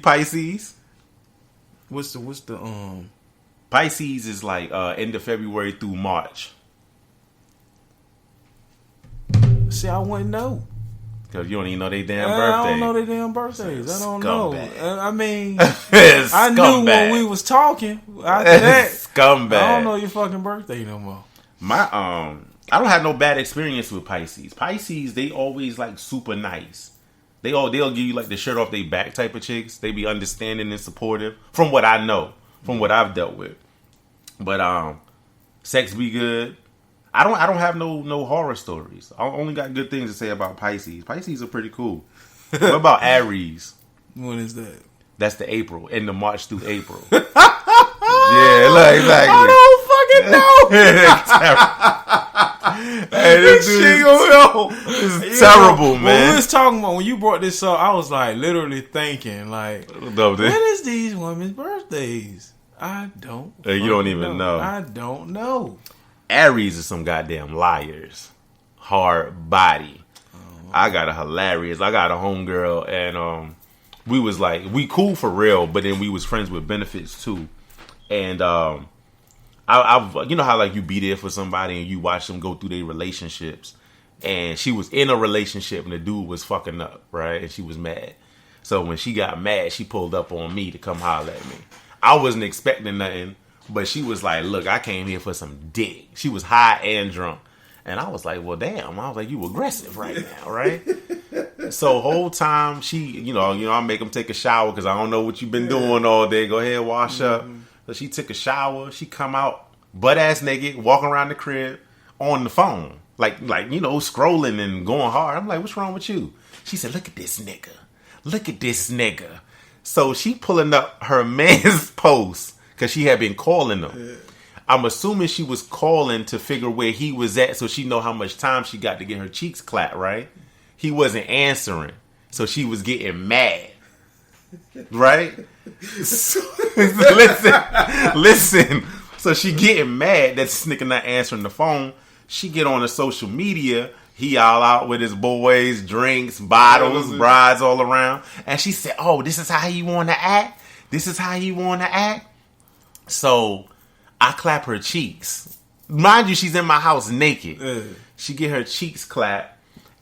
Pisces? What's the Pisces is like end of February through March. See, I wouldn't know. Because you don't even know their damn birthday. I don't know their damn birthdays. I don't know. I mean, I knew when we was talking. After that, scumbag. I don't know your fucking birthday no more. I don't have no bad experience with Pisces. Pisces, they always like super nice. They'll give you like the shirt off their back type of chicks. They be understanding and supportive. From what I know, from what I've dealt with. But sex be good. I don't have no horror stories. I only got good things to say about Pisces. Pisces are pretty cool. What about Aries? When is that? That's the April, end of March through April. Yeah, look, exactly. I don't fucking know. Hey, this is terrible, man. When we was talking about, when you brought this up, I was like literally thinking, like, when is these women's birthdays? I don't. You don't even know. I don't know. Aries is some goddamn liars. Hard body. I got a homegirl, and we was like, we cool for real, but then we was friends with benefits too. And I've you know how like you be there for somebody and you watch them go through their relationships, and she was in a relationship and the dude was fucking up, right? And she was mad. So when she got mad, she pulled up on me to come holler at me. I wasn't expecting nothing. But she was like, look, I came here for some dick. She was high and drunk. And I was like, well, damn. I was like, you aggressive right now, right? So whole time, she, you know, I make them take a shower because I don't know what you've been doing all day. Go ahead, wash up. So she took a shower. She come out butt-ass naked, walking around the crib on the phone. Like you know, scrolling and going hard. I'm like, what's wrong with you? She said, look at this nigga. Look at this nigga. So she pulling up her man's post. Because she had been calling him. Yeah. I'm assuming she was calling to figure where he was at so she know how much time she got to get her cheeks clapped, right? He wasn't answering. So she was getting mad. Right? So, listen. So she getting mad that this nigga not answering the phone. She get on the social media. He all out with his boys, drinks, bottles, brides all around. And she said, oh, this is how he want to act? This is how he want to act? So I clap her cheeks. Mind you, she's in my house naked. She get her cheeks clapped.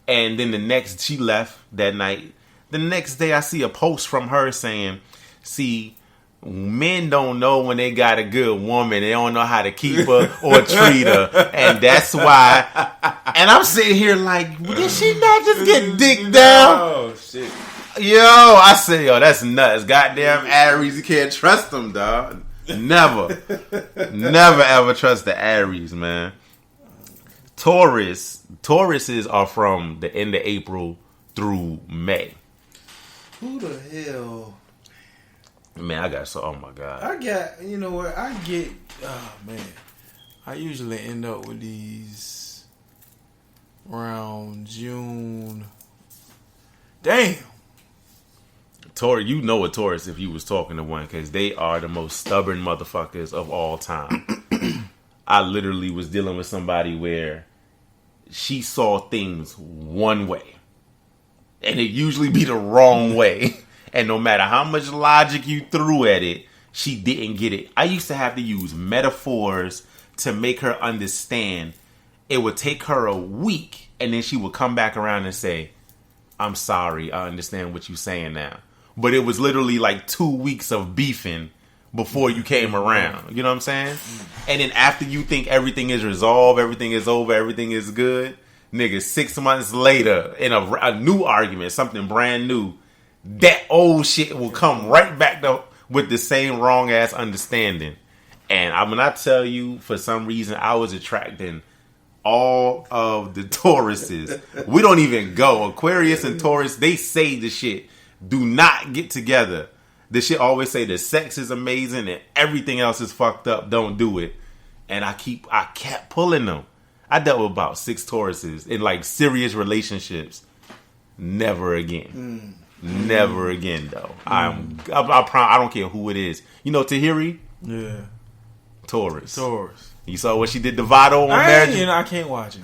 And then she left that night. The next day I see a post from her saying, see, men don't know when they got a good woman. They don't know how to keep her or treat her. And that's why. And I'm sitting here like, did she not just get dick down? Oh, shit. Yo, I say, yo, that's nuts. Goddamn Aries, you can't trust them, dog. Never ever trust the Aries, man. Tauruses are from the end of April through May. Who the hell? Man, oh my God. You know what? oh man. I usually end up with these around June. Damn. You know a Taurus if you was talking to one, because they are the most stubborn motherfuckers of all time. I literally was dealing with somebody where she saw things one way, and it usually be the wrong way. And no matter how much logic you threw at it, she didn't get it. I used to have to use metaphors to make her understand. It would take her a week, and then she would come back around and say, I'm sorry, I understand what you're saying now. But it was literally like 2 weeks of beefing before you came around. You know what I'm saying? And then after you think everything is resolved, everything is over, everything is good, nigga, 6 months later, in a new argument, something brand new, that old shit will come right back with the same wrong ass understanding. And when I tell you, for some reason, I was attracting all of the Tauruses. We don't even go. Aquarius and Taurus, they say the shit. Do not get together. The shit always say the sex is amazing and everything else is fucked up. Don't do it. And I kept pulling them. I dealt with about 6 Tauruses in like serious relationships. Never again. Never again, though. I don't care who it is. You know Tahiri? Yeah. Taurus. You saw what she did to Vado on Marriage? I can't watch it.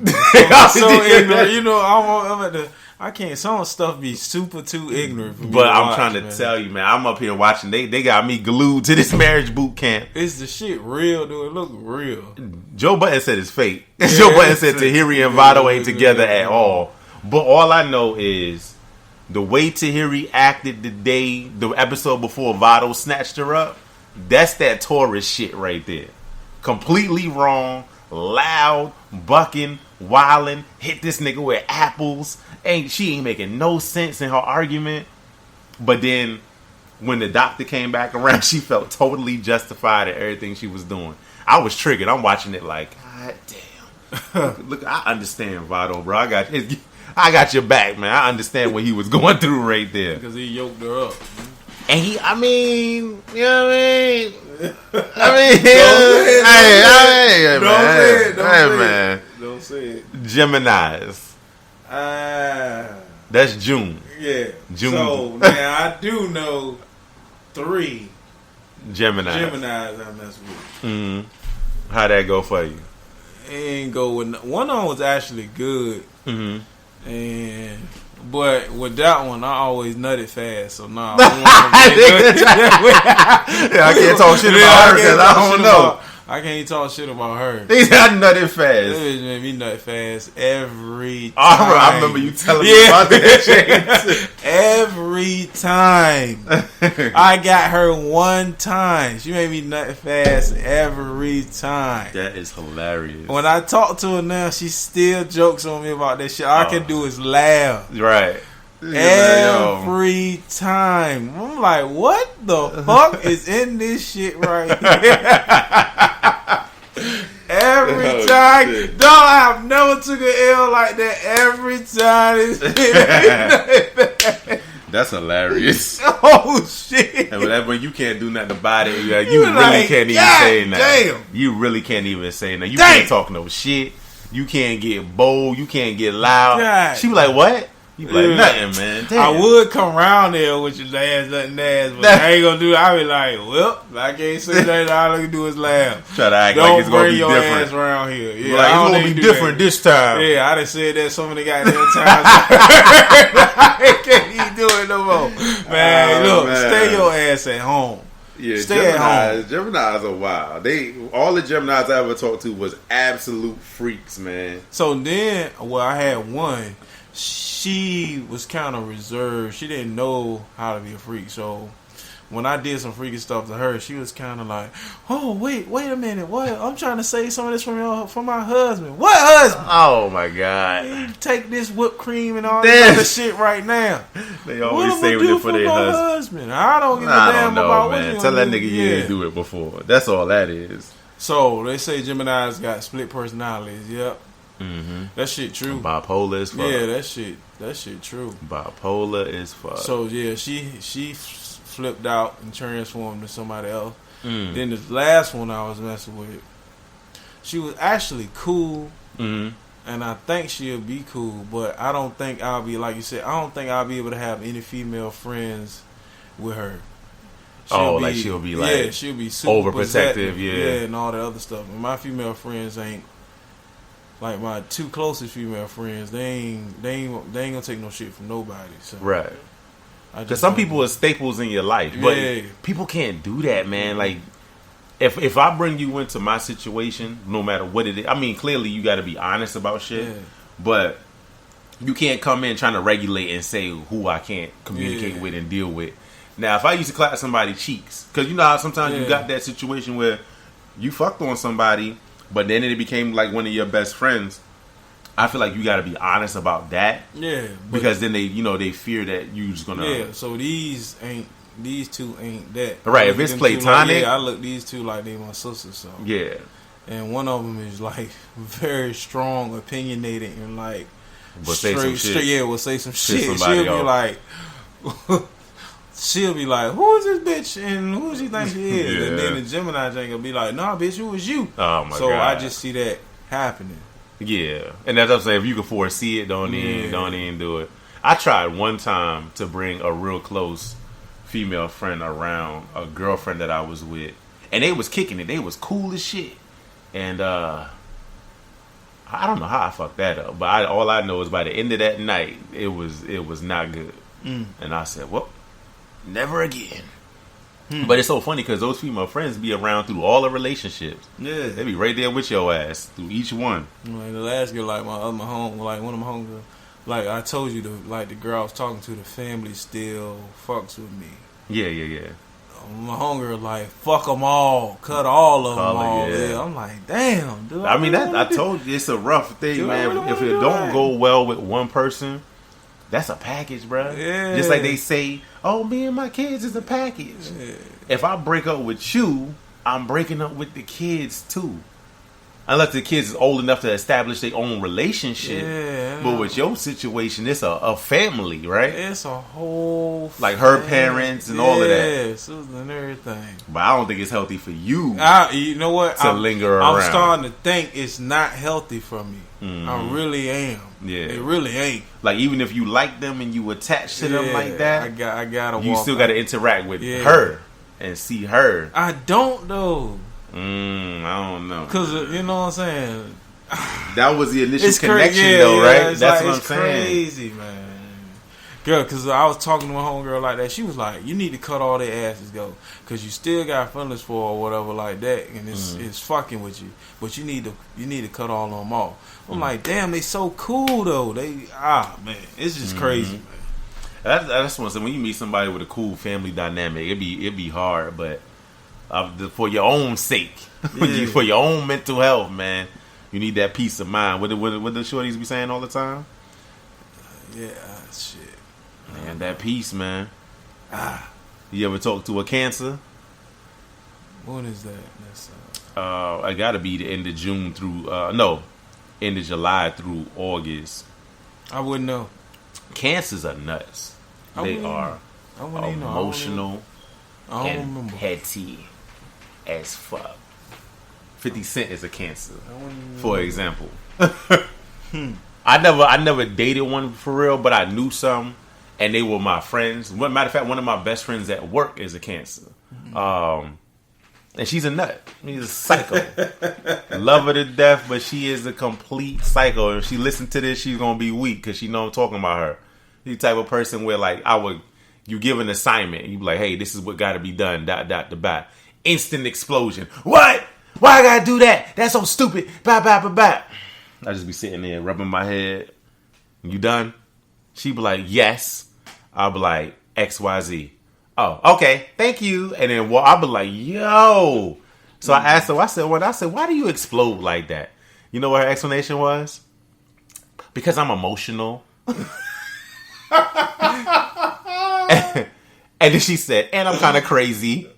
I'm so ignorant. You know, I can't. Some stuff be super too ignorant for me. But I'm trying to tell you, man. I'm up here watching. They got me glued to this marriage boot camp. Is the shit real? Do it look real? Joe Budden said it's fake. Yeah, Joe Budden said Tahiri and Vado ain't together at all. But all I know is the way Tahiri acted the episode before Vado snatched her up. That's that Taurus shit right there. Completely wrong. Loud, bucking, wilding, hit this nigga with apples. She ain't making no sense in her argument. But then when the doctor came back around, she felt totally justified in everything she was doing. I was triggered. I'm watching it like, God damn. Look, I understand, Vado, bro. I got your back, man. I understand what he was going through right there. Because he yoked her up. And you know what I mean? Don't say it. Geminis. That's June. Yeah. June. So, now I do know 3 Geminis I mess with. Mm-hmm. How'd that go for you? It ain't go with... One of them was actually good. Mm-hmm. But with that one, I always nutted fast, so nah. I can't talk shit about her because I don't know. I can't talk shit about her. He said I nutted fast. That bitch made me nut fast every time. I remember you telling me about that. Every time. I got her one time. She made me nut fast every time. That is hilarious. When I talk to her now, she still jokes on me about that shit. All I can do is laugh. Right. Every time. I'm like, what the fuck is in this shit right here? Every time. Shit. Dog, I've never took an L like that. Every time. That's hilarious. Oh, shit. And when you can't do nothing about it, you really can't even say nothing. Damn. You really can't even say nothing. You can't talk no shit. You can't get bold. You can't get loud. God. She be like, what? You be like, nothing, man. Damn. I would come around there with your ass, nothing ass, but I ain't gonna do it. I be like, well, I can't say nothing. All I can do is laugh. Try to act like it's gonna be different. Don't bring your ass around here. Yeah, like, it's gonna be different this time. Yeah, I done said that so many goddamn times. I can't even do it no more. Man, look, stay your ass at home. Yeah, stay at home. Geminis are wild. All the Geminis I ever talked to was absolute freaks, man. So then, I had one. She was kind of reserved. She didn't know how to be a freak. So when I did some freaky stuff to her, she was kind of like, "Oh, wait a minute. What? I'm trying to say some of this from my husband. What husband? Oh my God! You take this whipped cream and all this other shit right now. They always say it for their husband. I don't give a damn about man. What Tell that nigga you didn't do it before. That's all that is. So they say Gemini's got split personalities. Yep. Mm-hmm. That shit true. Bipolar is fuck. Yeah, that shit true. Bipolar is fuck. So yeah, she flipped out and transformed to somebody else. Then this last one I was messing with, she was actually cool, and I think she'll be cool, but I don't think I'll be, like you said, I don't think I'll be able to have any female friends with her. She'll be super overprotective, yeah, and all that other stuff. And my female friends ain't. Like my 2 closest female friends, they ain't gonna take no shit from nobody. So. Right. Because some people are staples in your life, but people can't do that, man. Like, if I bring you into my situation, no matter what it is, I mean, clearly you got to be honest about shit, but you can't come in trying to regulate and say who I can't communicate with and deal with. Now, if I used to clap somebody's cheeks, because you know how sometimes you got that situation where you fucked on somebody, but then it became like one of your best friends. I feel like you got to be honest about that. Yeah. Because then they fear that you just gonna. Yeah. So these two ain't that. Right. If it's platonic, I look these two like they my sisters. So. Yeah. And one of them is like very strong, opinionated, and like will say some shit. Yeah, will say some shit. She'll be like. She'll be like, who is this bitch and who she think she is? And then the Gemini ain't gonna be like, nah, bitch, who was you? Oh my God. So I just see that happening. Yeah. And that's what I'm saying. If you can foresee it, don't even do it. I tried one time to bring a real close female friend around a girlfriend that I was with. And they was kicking it. They was cool as shit. And I I don't know how I fucked that up, but all I know is by the end of that night, it was not good. And I said, well, never again. But it's so funny because those female friends be around through all the relationships. Yeah, They be right there with your ass through each one. like the last girl, like one of my homegirls, like I told you, the girl I was talking to, the family still fucks with me. Yeah. My homegirl like, fuck them all, cut all of them all. Yeah. I'm like, damn, dude. I mean, I told you, it's a rough thing, man. If it don't go well with one person, that's a package, bro. Yeah. Just like they say, oh, me and my kids is a package. Yeah. If I break up with you, I'm breaking up with the kids too. Unless the kids is old enough to establish their own relationship. Yeah. But with your situation, it's a family, right? It's a whole Like her parents and all of that. Yeah, sisters and everything. But I don't think it's healthy for you You know what? to linger around. I'm starting to think it's not healthy for me. I really am. Yeah. It really ain't. Like, even if you like them and you attach to them like that, I gotta you walk still out. got to interact with her and see her. I don't though. I don't know. Cause you know what I'm saying. That was the initial It's connection, crazy, though, right? It's That's like, what I'm it's saying. crazy, man. Girl, cause I was talking to my homegirl like that. She was like, "You need to cut all their asses go, cause you still got feelings for or whatever like that, and it's fucking with you. But you need to cut all of them off." I'm like, "Damn, they so cool though. Man, it's just crazy, man." That's one thing. When you meet somebody with a cool family dynamic, it'd be hard, but for your own sake, for your own mental health, man, you need that peace of mind. What the shorties be saying all the time? Yeah, shit. Man, that peace, man. You ever talk to a Cancer? What is that? That's I gotta be the end of June through end of July through August. I wouldn't know. Cancers are nuts. They are emotional and petty as fuck. 50 Cent is a Cancer, for example. I never dated one for real, but I knew some, and they were my friends. Matter of fact, one of my best friends at work is a Cancer. And she's a nut. She's a psycho. Love her to death, but she is a complete psycho. If she listens to this, she's going to be weak because she know I'm talking about her. She's the type of person where, like, you give an assignment, and you be like, hey, this is what got to be done, ... Instant explosion. What? Why I got to do that? That's so stupid. I just be sitting there rubbing my head. You done? She be like, yes. I'll be like, XYZ. Oh, okay, thank you. And then I'll be like, yo. So I asked her, I said, why do you explode like that? You know what her explanation was? Because I'm emotional. And then she said, and I'm kind of crazy.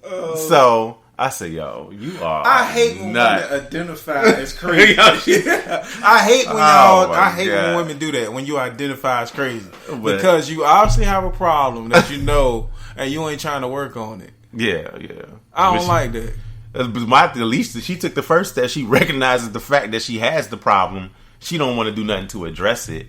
So I said, yo, you are I hate when nuts. women identify as crazy. I hate when when women do that, when you identify as crazy. Because you obviously have a problem that you know and you ain't trying to work on it. Yeah. I don't like that. At least she took the first step. She recognizes the fact that she has the problem. She don't want to do nothing to address it.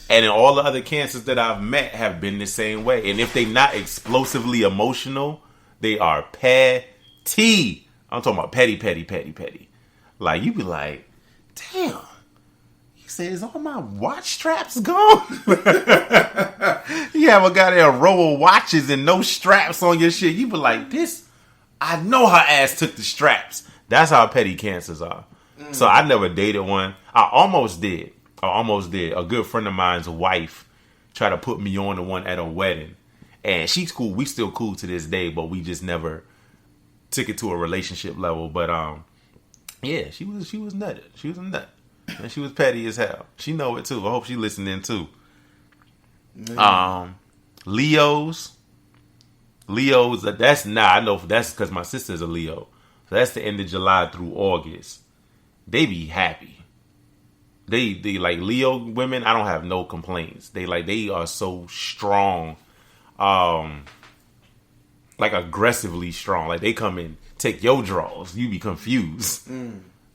And then all the other Cancers that I've met have been the same way. And if they not explosively emotional, they are petty. I'm talking about petty. Like, you be like, damn. He says, all my watch straps gone? You have a goddamn row of watches and no straps on your shit. You be like, this, I know her ass took the straps. That's how petty Cancers are. So I never dated one. I almost did. A good friend of mine's wife tried to put me on to one at a wedding. And she's cool. We still cool to this day, but we just never took it to a relationship level. But yeah, she was nutted. She was a nut. And she was petty as hell. She know it too. I hope she listening too. Leos, I know that's because my sister's a Leo. So that's the end of July through August. They be happy. They like Leo women. I don't have no complaints. They are so strong, like aggressively strong. Like they come in, take your draws. You be confused.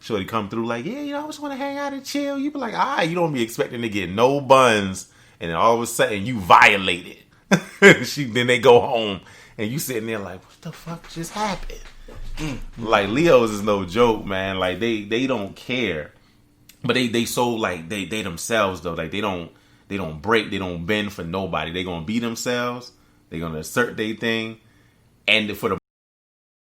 Shorty come through like, yeah, I just want to hang out and chill. You be like, you don't be expecting to get no buns, and then all of a sudden you violate it. Then they go home, and you sitting there like, what the fuck just happened? Like Leos is no joke, man. Like they don't care. But they so like they themselves though. Like they don't break, they don't bend for nobody. They gonna be themselves. They gonna assert their thing, and for the